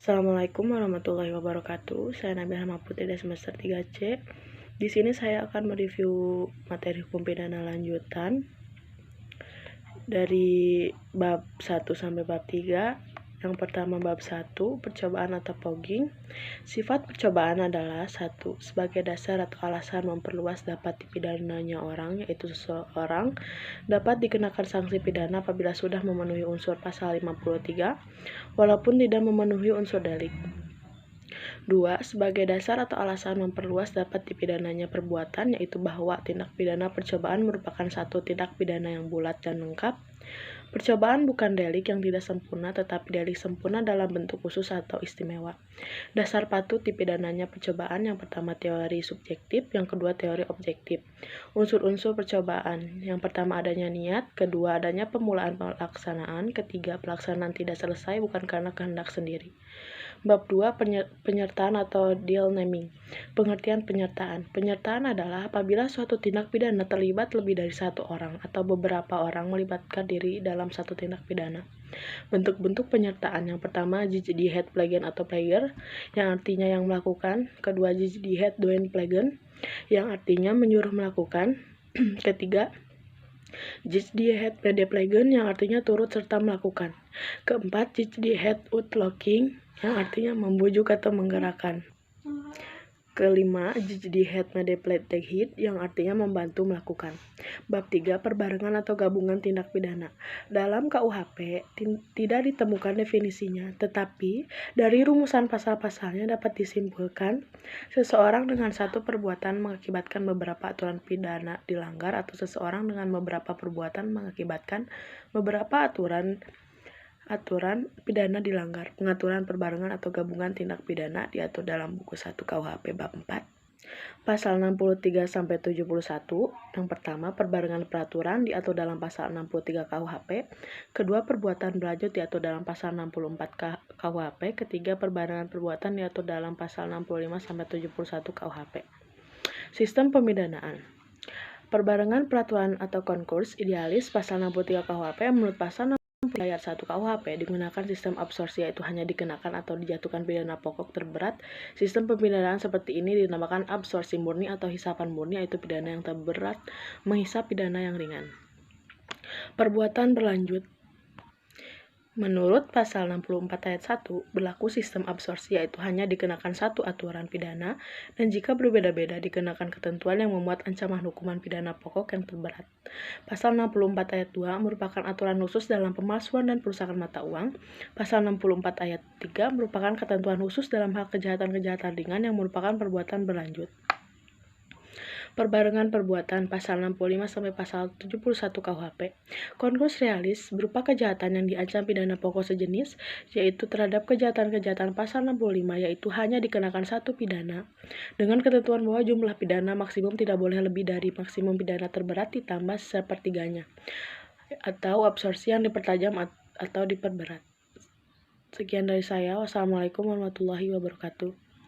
Assalamualaikum warahmatullahi wabarakatuh. Saya Nabila Mahputri dari semester 3C. Di sini saya akan mereview materi hukum pidana lanjutan dari bab 1 sampai bab 3. Yang pertama bab 1, percobaan atau fogging. Sifat percobaan adalah 1. Sebagai dasar atau alasan memperluas dapat dipidananya orang, yaitu seseorang dapat dikenakan sanksi pidana apabila sudah memenuhi unsur pasal 53 walaupun tidak memenuhi unsur delik. 2. Sebagai dasar atau alasan memperluas dapat dipidananya perbuatan, yaitu bahwa tindak pidana percobaan merupakan satu tindak pidana yang bulat dan lengkap. Percobaan bukan delik yang tidak sempurna, tetapi delik sempurna dalam bentuk khusus atau istimewa. Dasar patut dipidananya percobaan, yang pertama teori subjektif, yang kedua teori objektif. Unsur-unsur percobaan, yang pertama adanya niat, kedua adanya pemulaan pelaksanaan, ketiga pelaksanaan tidak selesai bukan karena kehendak sendiri. Bab 2, penyertaan atau deal naming. Pengertian penyertaan. Penyertaan adalah apabila suatu tindak pidana terlibat lebih dari satu orang atau beberapa orang melibatkan diri dalam satu tindak pidana. Bentuk-bentuk penyertaan, yang pertama die het plegen atau player, yang artinya yang melakukan. Kedua die het doen plegen, yang artinya menyuruh melakukan. Ketiga die het medeplegen, yang artinya turut serta melakukan. Keempat die het uitlokking, yang artinya membujuk atau menggerakkan. Kelima, die het medepletegheid, yang artinya membantu melakukan. Bab 3, perbarengan atau gabungan tindak pidana. Dalam KUHP tidak ditemukan definisinya, tetapi dari rumusan pasal-pasalnya dapat disimpulkan seseorang dengan satu perbuatan mengakibatkan beberapa aturan pidana dilanggar, atau seseorang dengan beberapa perbuatan mengakibatkan beberapa aturan pidana dilanggar. Pengaturan perbarengan atau gabungan tindak pidana diatur dalam buku 1 KUHP bab 4. Pasal 63 sampai 71. Yang pertama, perbarengan peraturan diatur dalam pasal 63 KUHP. Kedua, perbuatan berlanjut diatur dalam pasal 64 KUHP. Ketiga, perbarengan perbuatan diatur dalam pasal 65 sampai 71 KUHP. Sistem pemidanaan. Perbarengan peraturan atau konkurs idealis pasal 63 KUHP menurut pasal ayat 1 KUHP digunakan sistem absorpsi, yaitu hanya dikenakan atau dijatuhkan pidana pokok terberat. Sistem pemidanaan seperti ini dinamakan absorpsi murni atau hisapan murni, yaitu pidana yang terberat menghisap pidana yang ringan. Perbuatan berlanjut. Menurut pasal 64 ayat 1, berlaku sistem absorpsi, yaitu hanya dikenakan satu aturan pidana, dan jika berbeda-beda dikenakan ketentuan yang memuat ancaman hukuman pidana pokok yang terberat. Pasal 64 ayat 2 merupakan aturan khusus dalam pemalsuan dan perusakan mata uang. Pasal 64 ayat 3 merupakan ketentuan khusus dalam hal kejahatan-kejahatan ringan yang merupakan perbuatan berlanjut. Perbarengan perbuatan pasal 65 sampai pasal 71 KUHP. Konkurs realis berupa kejahatan yang diancam pidana pokok sejenis, yaitu terhadap kejahatan-kejahatan pasal 65, yaitu hanya dikenakan satu pidana dengan ketentuan bahwa jumlah pidana maksimum tidak boleh lebih dari maksimum pidana terberat ditambah sepertiganya, atau absorpsi yang dipertajam atau diperberat. Sekian dari saya. Wassalamualaikum warahmatullahi wabarakatuh.